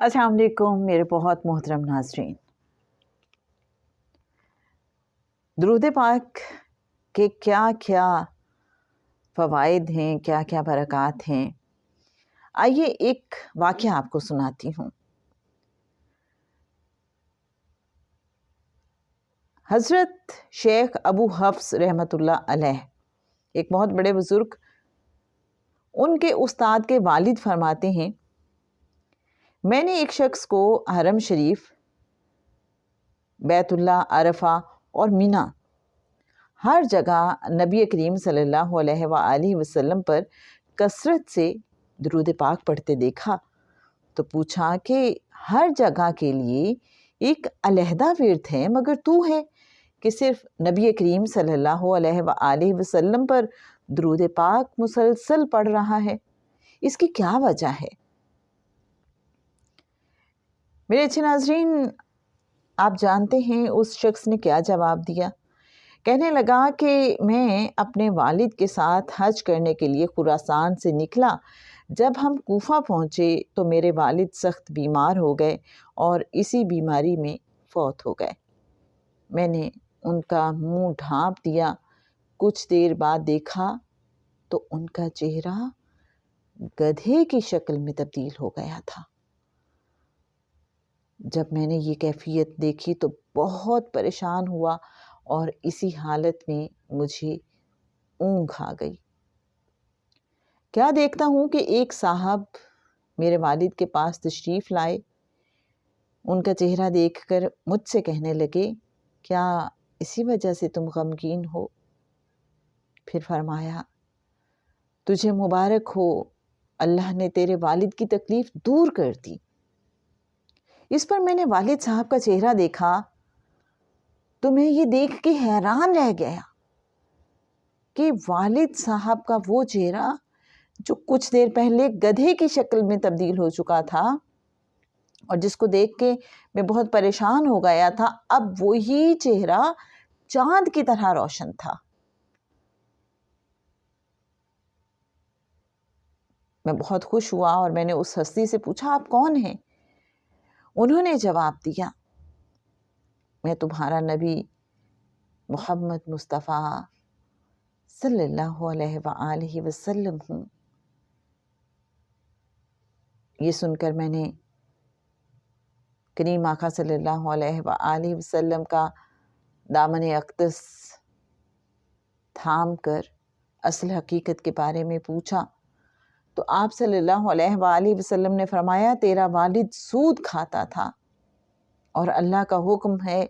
السلام علیکم میرے بہت محترم ناظرین۔ درود پاک کے کیا کیا فوائد ہیں، کیا کیا برکات ہیں، آئیے ایک واقعہ آپ کو سناتی ہوں۔ حضرت شیخ ابو حفص رحمۃ اللہ علیہ ایک بہت بڑے بزرگ، ان کے استاد کے والد فرماتے ہیں، میں نے ایک شخص کو حرم شریف، بیت اللہ، عرفہ اور مینا، ہر جگہ نبی کریم صلی اللہ علیہ وآلہ وسلم پر کثرت سے درود پاک پڑھتے دیکھا تو پوچھا کہ ہر جگہ کے لیے ایک علیحدہ ورد ہے، مگر تو ہے کہ صرف نبی کریم صلی اللہ علیہ وآلہ وسلم پر درود پاک مسلسل پڑھ رہا ہے، اس کی کیا وجہ ہے؟ میرے اچھے ناظرین، آپ جانتے ہیں اس شخص نے کیا جواب دیا؟ کہنے لگا کہ میں اپنے والد کے ساتھ حج کرنے کے لیے خراسان سے نکلا۔ جب ہم کوفہ پہنچے تو میرے والد سخت بیمار ہو گئے اور اسی بیماری میں فوت ہو گئے۔ میں نے ان کا منہ ڈھانپ دیا، کچھ دیر بعد دیکھا تو ان کا چہرہ گدھے کی شکل میں تبدیل ہو گیا تھا۔ جب میں نے یہ کیفیت دیکھی تو بہت پریشان ہوا اور اسی حالت میں مجھے اونگ آ گئی۔ کیا دیکھتا ہوں کہ ایک صاحب میرے والد کے پاس تشریف لائے۔ ان کا چہرہ دیکھ کر مجھ سے کہنے لگے، کیا اسی وجہ سے تم غمگین ہو؟ پھر فرمایا، تجھے مبارک ہو، اللہ نے تیرے والد کی تکلیف دور کر دی۔ اس پر میں نے والد صاحب کا چہرہ دیکھا تو میں یہ دیکھ کے حیران رہ گیا کہ والد صاحب کا وہ چہرہ جو کچھ دیر پہلے گدھے کی شکل میں تبدیل ہو چکا تھا اور جس کو دیکھ کے میں بہت پریشان ہو گیا تھا، اب وہی چہرہ چاند کی طرح روشن تھا۔ میں بہت خوش ہوا اور میں نے اس ہستی سے پوچھا، آپ کون ہیں؟ انہوں نے جواب دیا، میں تمہارا نبی محمد مصطفیٰ صلی اللہ علیہ وآلہ وسلم ہوں۔ یہ سن کر میں نے کریم آقا صلی اللہ علیہ وآلہ وسلم کا دامن اقدس تھام کر اصل حقیقت کے بارے میں پوچھا تو آپ صلی اللہ علیہ وآلہ وسلم نے فرمایا، تیرا والد سود کھاتا تھا اور اللہ کا حکم ہے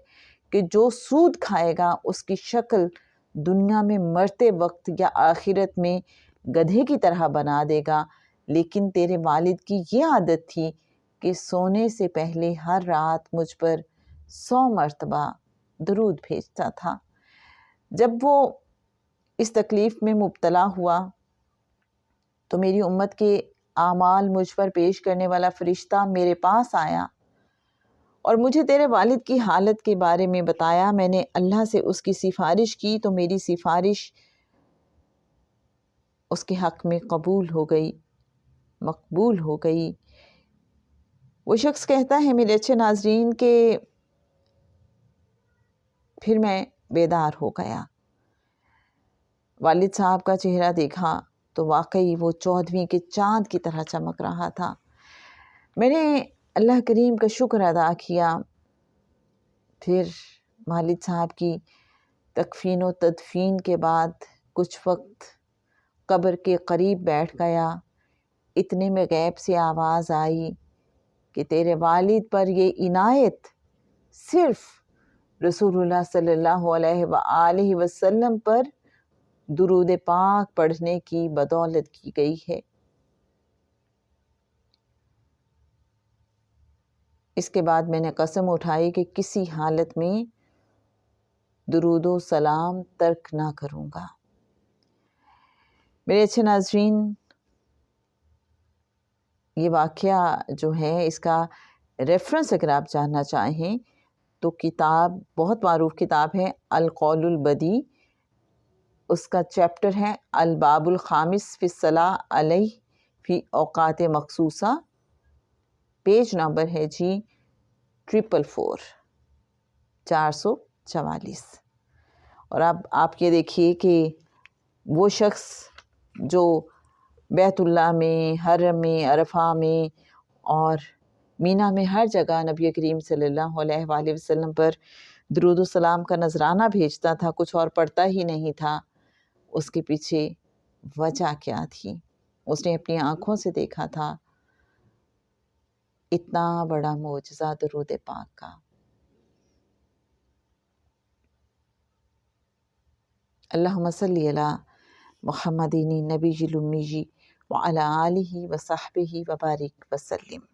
کہ جو سود کھائے گا اس کی شکل دنیا میں مرتے وقت یا آخرت میں گدھے کی طرح بنا دے گا، لیکن تیرے والد کی یہ عادت تھی کہ سونے سے پہلے ہر رات مجھ پر 100 مرتبہ درود بھیجتا تھا۔ جب وہ اس تکلیف میں مبتلا ہوا تو میری امت کے اعمال مجھ پر پیش کرنے والا فرشتہ میرے پاس آیا اور مجھے تیرے والد کی حالت کے بارے میں بتایا۔ میں نے اللہ سے اس کی سفارش کی تو میری سفارش اس کے حق میں قبول ہو گئی، مقبول ہو گئی۔ وہ شخص کہتا ہے میرے اچھے ناظرین کہ پھر میں بیدار ہو گیا، والد صاحب کا چہرہ دیکھا تو واقعی وہ 14ویں کے چاند کی طرح چمک رہا تھا۔ میں نے اللہ کریم کا شکر ادا کیا۔ پھر والد صاحب کی تکفین و تدفین کے بعد کچھ وقت قبر کے قریب بیٹھ گیا۔ اتنے میں غیب سے آواز آئی کہ تیرے والد پر یہ عنایت صرف رسول اللہ صلی اللہ علیہ وآلہ وسلم پر درود پاک پڑھنے کی بدولت کی گئی ہے۔ اس کے بعد میں نے قسم اٹھائی کہ کسی حالت میں درود و سلام ترک نہ کروں گا۔ میرے اچھے ناظرین، یہ واقعہ جو ہے اس کا ریفرنس اگر آپ جاننا چاہیں تو کتاب، بہت معروف کتاب ہے القول البدی، اس کا چیپٹر ہے الباب الخامس فی الصلاۃ علیہ فی اوقات مخصوصہ۔ پیج نمبر ہے جی 444 اور اب آپ یہ دیکھیے کہ وہ شخص جو بیت اللہ میں، حرم میں، عرفہ میں اور مینا میں ہر جگہ نبی کریم صلی اللہ علیہ وآلہ وسلم پر درود و سلام کا نذرانہ بھیجتا تھا، کچھ اور پڑھتا ہی نہیں تھا، اس کے پیچھے وجہ کیا تھی؟ اس نے اپنی آنکھوں سے دیکھا تھا اتنا بڑا معجزہ درود پاک کا۔ اللہم صلی علی محمدین النبی الامی وعلی آلہ وصحبہ وبارک وسلم۔